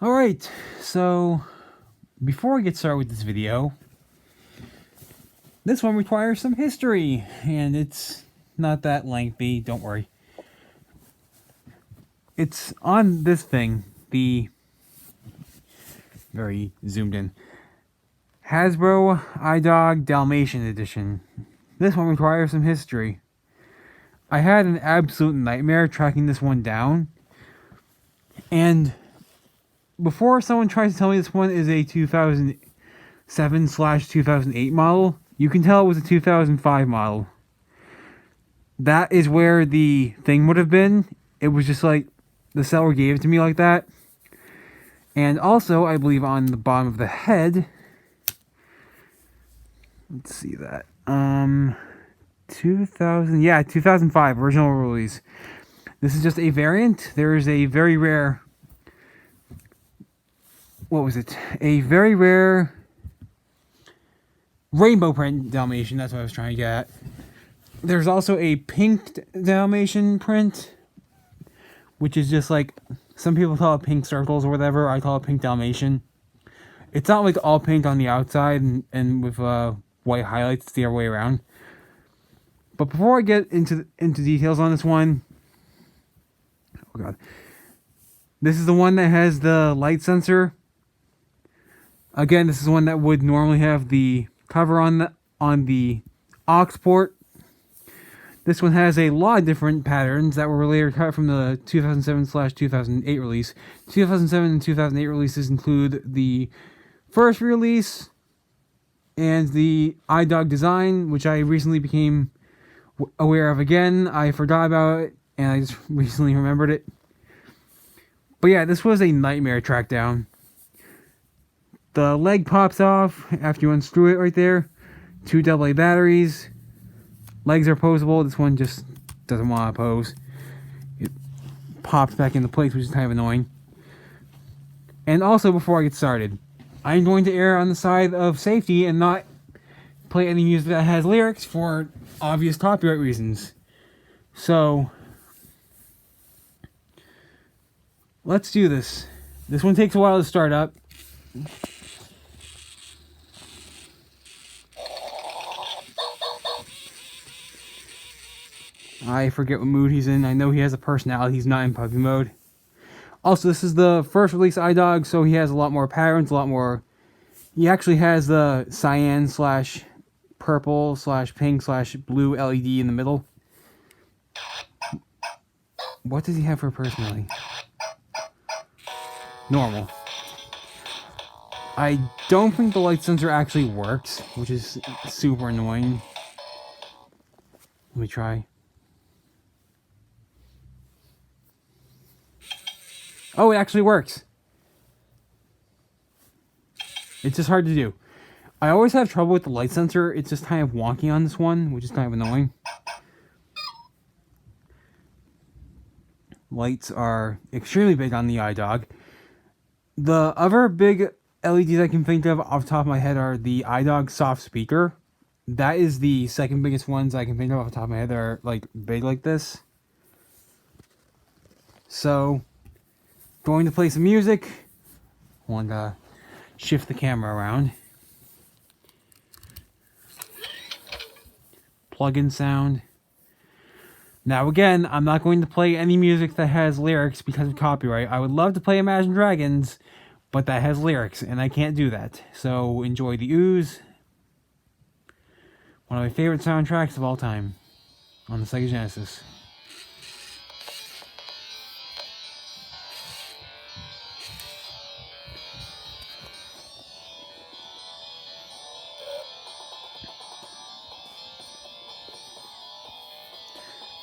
Alright, so before we get started with this video, this one requires some history, and it's not that lengthy, don't worry. It's on this thing, the very zoomed in Hasbro iDog Dalmatian edition. This one requires some history. I had an absolute nightmare tracking this one down, and before someone tries to tell me this one is a 2007/2008 model, you can tell it was a 2005 model. That is where the thing would have been. It was just like the seller gave it to me like that. And also, I believe on the bottom of the head, let's see that. 2005 original release. This is just a variant. There is a very rare, what was it? A very rare rainbow print Dalmatian. That's what I was trying to get at. There's also a pink Dalmatian print, which is just like, some people call it pink circles or whatever. I call it pink Dalmatian. It's not like all pink on the outside and with white highlights. It's the other way around. But before I get into details on this one, oh god, this is the one that has the light sensor. Again, this is one that would normally have the cover on the aux port. This one has a lot of different patterns that were later cut from the 2007/2008 release. 2007 and 2008 releases include the first release and the iDog design, which I recently became aware of again. I forgot about it, and I just recently remembered it. But yeah, this was a nightmare track down. The leg pops off after you unscrew it right there. 2 AA batteries. Legs are posable. This one just doesn't want to pose. It pops back into place, which is kind of annoying. And also, before I get started, I'm going to err on the side of safety and not play any music that has lyrics for obvious copyright reasons. So, let's do this. This one takes a while to start up. I forget what mood he's in. I know he has a personality. He's not in puppy mode. Also, this is the first release iDog, so he has a lot more patterns, a lot more. He actually has the cyan/purple/pink/blue LED in the middle. What does he have for a personality? Normal. I don't think the light sensor actually works, which is super annoying. Let me try. Oh, it actually works. It's just hard to do. I always have trouble with the light sensor. It's just kind of wonky on this one, which is kind of annoying. Lights are extremely big on the iDog. The other big LEDs I can think of off the top of my head are the iDog soft speaker. That is the second biggest ones I can think of off the top of my head that are like big like this. So, going to play some music. I want to shift the camera around. Plug-in sound. Now again, I'm not going to play any music that has lyrics because of copyright. I would love to play Imagine Dragons, but that has lyrics, and I can't do that. So enjoy the Ooze. One of my favorite soundtracks of all time on the Sega Genesis.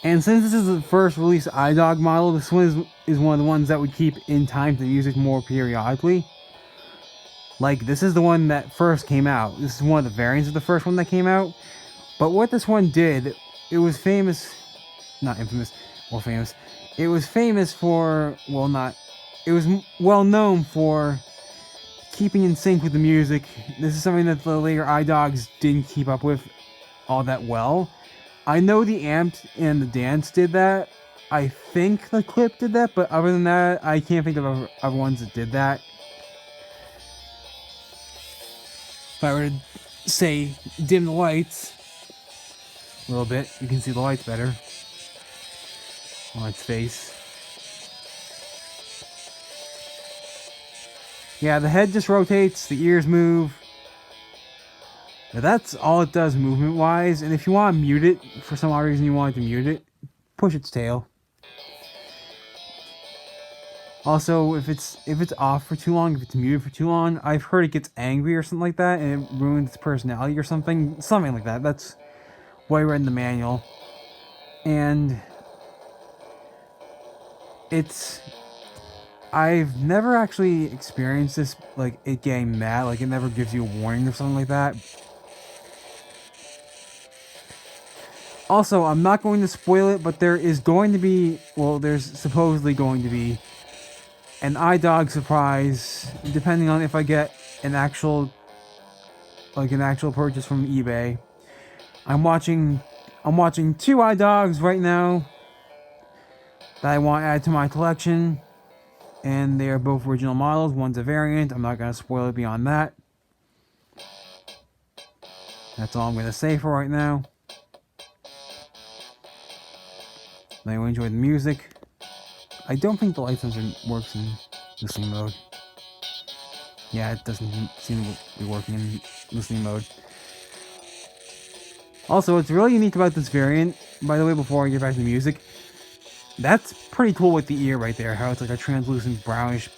And since this is the first release iDog model, this one is one of the ones that would keep in time to the music more periodically. Like, this is the one that first came out. This is one of the variants of the first one that came out. But what this one did, it was famous, not infamous, or famous. It was famous for, well, not, it was well known for keeping in sync with the music. This is something that the later iDogs didn't keep up with all that well. I know the amp and the dance did that. I think the clip did that, but other than that, I can't think of other ones that did that. If I were to say dim the lights a little bit, you can see the lights better on its face. Yeah, the head just rotates, the ears move. Now that's all it does movement wise, and if you want to mute it, for some odd reason you want to mute it, push its tail. Also, if it's off for too long, if it's muted for too long, I've heard it gets angry or something like that, and it ruins its personality or something like that. That's what I read in the manual. And I've never actually experienced this, like, it getting mad, like, it never gives you a warning or something like that. Also, I'm not going to spoil it, but there's supposedly going to be an iDog surprise, depending on if I get an actual purchase from eBay. I'm watching 2 iDogs right now that I want to add to my collection, and they are both original models. One's a variant. I'm not going to spoil it beyond that. That's all I'm going to say for right now. May you enjoy the music. I don't think the light sensor works in listening mode. Yeah, it doesn't seem to be working in listening mode. Also, what's really unique about this variant, by the way, before I get back to the music, that's pretty cool with the ear right there, how it's like a translucent brownish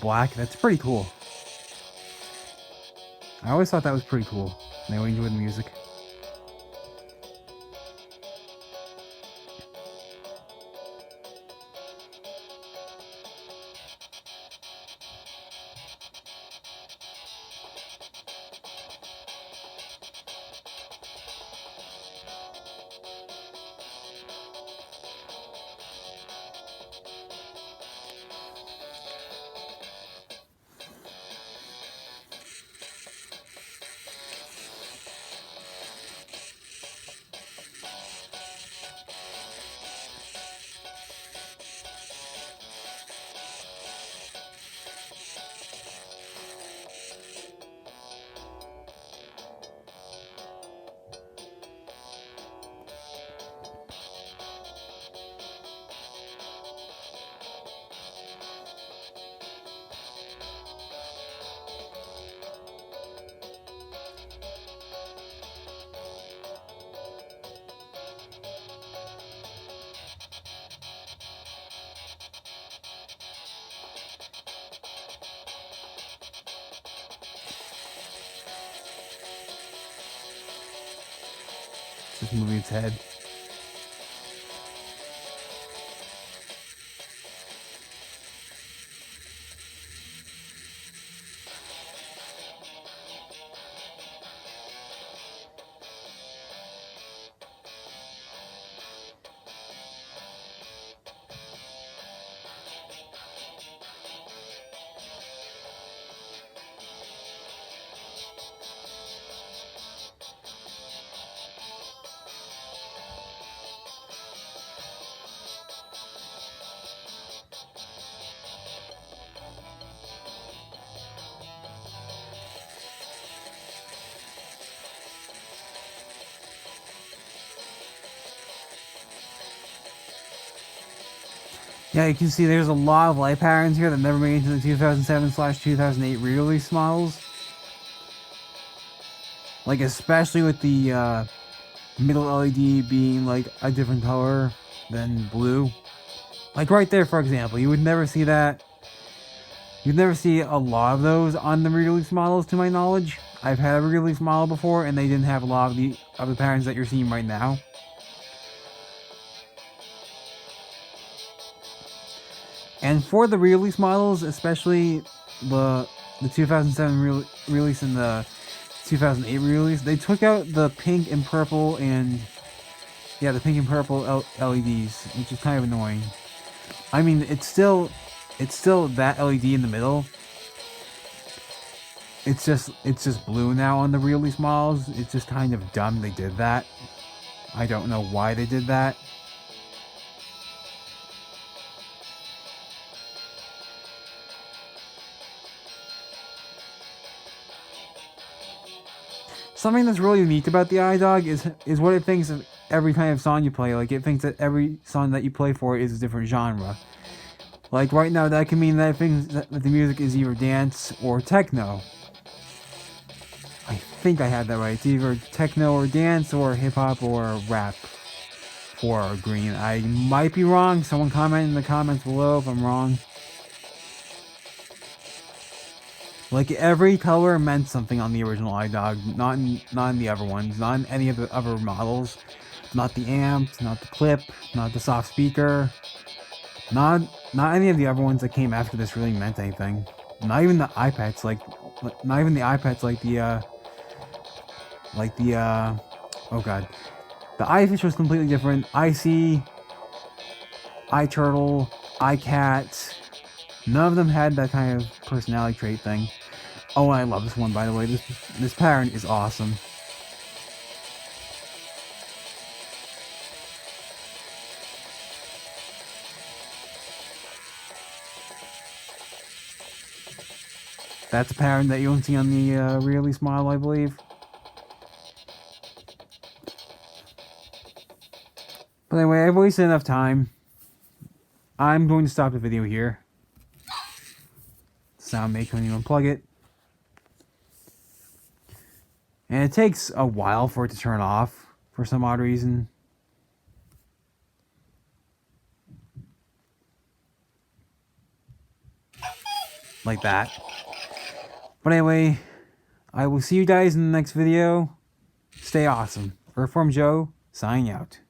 black. That's pretty cool. I always thought that was pretty cool. May you enjoy the music. Just moving its head. Yeah, you can see there's a lot of light patterns here that never made it into the 2007/2008 re-release models. Like, especially with the middle LED being like a different color than blue. Like right there, for example, you would never see that. You'd never see a lot of those on the re-release models, to my knowledge. I've had a re-release model before, and they didn't have a lot of the patterns that you're seeing right now. And for the re-release models, especially the 2007 release and the 2008 release, they took out the pink and purple and the pink and purple LEDs, which is kind of annoying. I mean, it's still that LED in the middle. It's just blue now on the re-release models. It's just kind of dumb they did that. I don't know why they did that. something that's really unique about the iDog is what it thinks of every kind of song you play. Like, it thinks that every song that you play for it is a different genre. Like, right now, that can mean that it thinks that the music is either dance or techno. I think I had that right. It's either techno or dance or hip-hop or rap for green. I might be wrong. Someone comment in the comments below if I'm wrong. Like, every color meant something on the original iDog, not in the other ones, not in any of the other models. Not the amp, not the clip, not the soft speaker. Not any of the other ones that came after this really meant anything. Not even the iPads, not even the iPads oh god. The iFish was completely different. iC, iTurtle, iCat, none of them had that kind of personality trait thing. Oh, and I love this one, by the way. This pattern is awesome. That's a pattern that you don't see on the re-release model, I believe. But anyway, I've wasted enough time. I'm going to stop the video here. Sound make when you unplug it. And it takes a while for it to turn off for some odd reason. Like that. But anyway, I will see you guys in the next video. Stay awesome. Earthworm Joe, signing out.